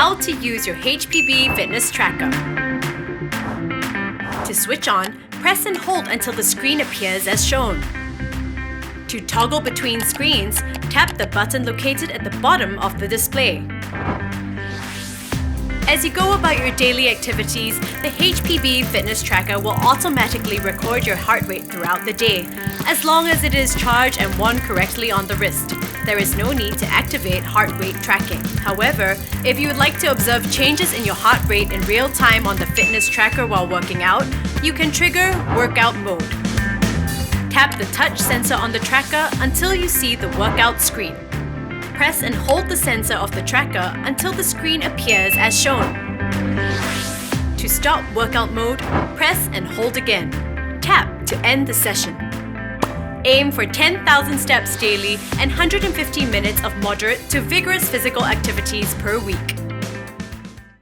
how to use your HPB fitness tracker. To switch on, press and hold until the screen appears as shown. To toggle between screens, tap the button located at the bottom of the display. As you go about your daily activities, the HPB fitness tracker will automatically record your heart rate throughout the day, as long as it is charged and worn correctly on the wrist. There is no need to activate heart rate tracking. However, if you would like to observe changes in your heart rate in real time on the fitness tracker while working out, you can trigger workout mode. Tap the touch sensor on the tracker until you see the workout screen. Press and hold the sensor of the tracker until the screen appears as shown. To stop workout mode, press and hold again. Tap to end the session. Aim for 10,000 steps daily and 150 minutes of moderate to vigorous physical activities per week.